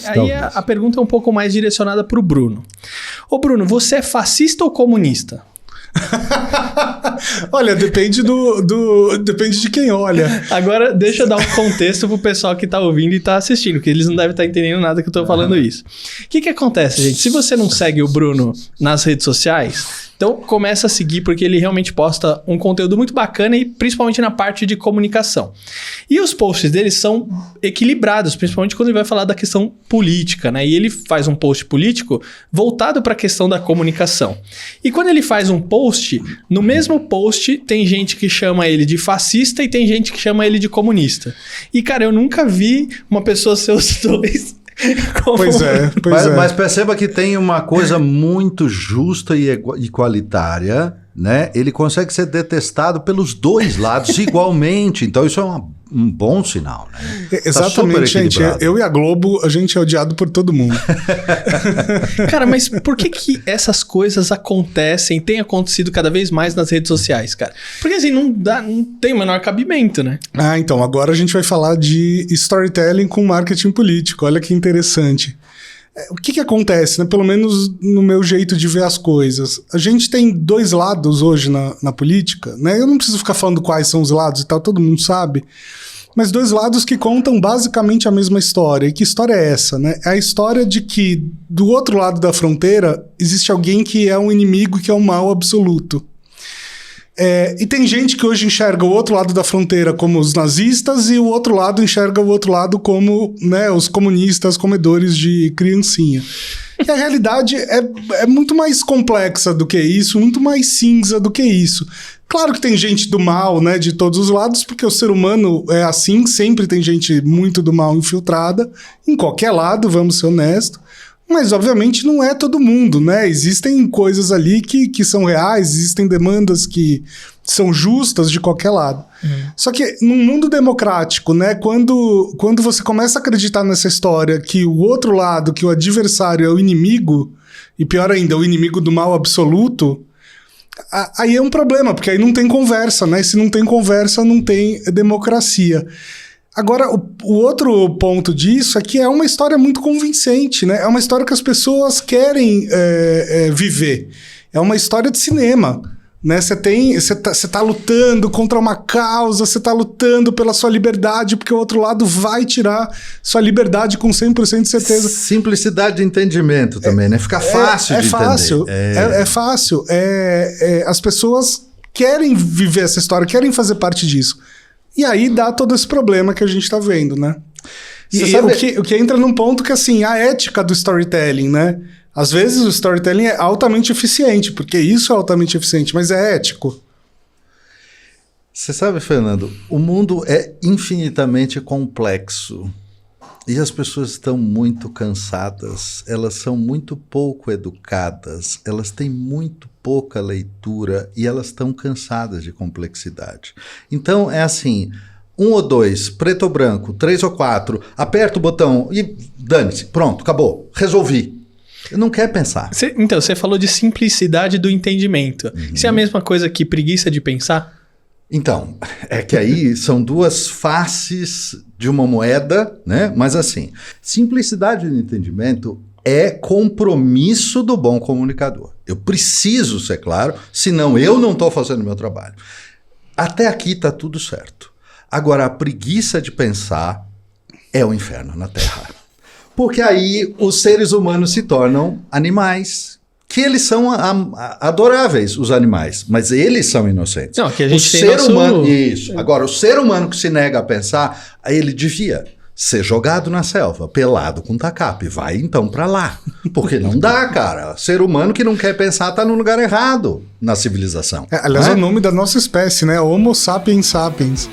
Aí a pergunta é um pouco mais direcionada pro Bruno. Ô Bruno, você é fascista ou comunista? Olha, depende depende de quem olha. Agora, deixa eu dar um contexto pro pessoal que tá ouvindo e tá assistindo, que eles não devem estar entendendo nada que eu tô falando isso. O que acontece, gente? Se você não segue o Bruno nas redes sociais, então começa a seguir, porque ele realmente posta um conteúdo muito bacana e principalmente na parte de comunicação. E os posts dele são equilibrados, principalmente quando ele vai falar da questão política, né? E ele faz um post político voltado para a questão da comunicação. E quando ele faz um post, no mesmo post tem gente que chama ele de fascista e tem gente que chama ele de comunista. E, cara, eu nunca vi uma pessoa ser os dois. Pois é. Mas perceba que tem uma coisa muito justa e igualitária, né? Ele consegue ser detestado pelos dois lados igualmente. Então isso é um bom sinal, né? Exatamente, gente. Eu e a Globo, a gente é odiado por todo mundo. Cara, mas por que essas coisas acontecem, têm acontecido cada vez mais nas redes sociais, cara? Porque assim, não tem o menor cabimento, né? Então, agora a gente vai falar de storytelling com marketing político. Olha que interessante. O que acontece, né? Pelo menos no meu jeito de ver as coisas. A gente tem dois lados hoje na política, né? Eu não preciso ficar falando quais são os lados e tal, todo mundo sabe. Mas dois lados que contam basicamente a mesma história. E que história é essa, né? É a história de que do outro lado da fronteira existe alguém que é um inimigo, que é um mal absoluto. E tem gente que hoje enxerga o outro lado da fronteira como os nazistas e o outro lado enxerga o outro lado como, né, os comunistas, comedores de criancinha. E a realidade é muito mais complexa do que isso, muito mais cinza do que isso. Claro que tem gente do mal, né, de todos os lados, porque o ser humano é assim, sempre tem gente muito do mal infiltrada, em qualquer lado, vamos ser honestos. Mas, obviamente, não é todo mundo, né? Existem coisas ali que são reais, existem demandas que são justas de qualquer lado. Só que, num mundo democrático, né? Quando você começa a acreditar nessa história que o outro lado, que o adversário é o inimigo, e pior ainda, o inimigo do mal absoluto, aí é um problema, porque aí não tem conversa, né? E se não tem conversa, não tem democracia. Agora, o outro ponto disso é que é uma história muito convincente, né? É uma história que as pessoas querem viver. É uma história de cinema, né? Você tá lutando contra uma causa, você tá lutando pela sua liberdade, porque o outro lado vai tirar sua liberdade com 100% de certeza. Simplicidade de entendimento também, né? Fica fácil de entender. É fácil. As pessoas querem viver essa história, querem fazer parte disso. E aí dá todo esse problema que a gente tá vendo, né? O que entra num ponto que, assim, a ética do storytelling, né? Às vezes o storytelling é altamente eficiente, porque isso é altamente eficiente, mas é ético. Você sabe, Fernando, o mundo é infinitamente complexo. E as pessoas estão muito cansadas, elas são muito pouco educadas, elas têm muito pouca leitura e elas estão cansadas de complexidade. Então é assim, 1 ou 2, preto ou branco, 3 ou 4, aperta o botão e dane-se, pronto, acabou, resolvi. Não quer pensar. Então, você falou de simplicidade do entendimento. Isso é a mesma coisa que preguiça de pensar? Então, é que aí são duas faces de uma moeda, né? Mas assim, simplicidade do entendimento é compromisso do bom comunicador. Eu preciso ser claro, senão eu não estou fazendo o meu trabalho. Até aqui está tudo certo. Agora, a preguiça de pensar é o inferno na Terra. Porque aí os seres humanos se tornam animais. Que eles são adoráveis, os animais, mas eles são inocentes. Não, que a gente o ser humano, isso. Agora, o ser humano que se nega a pensar, ele devia ser jogado na selva, pelado com tacape. Vai então pra lá. Porque não dá, cara. Ser humano que não quer pensar tá no lugar errado na civilização. Aliás, é o nome da nossa espécie, né? Homo sapiens sapiens.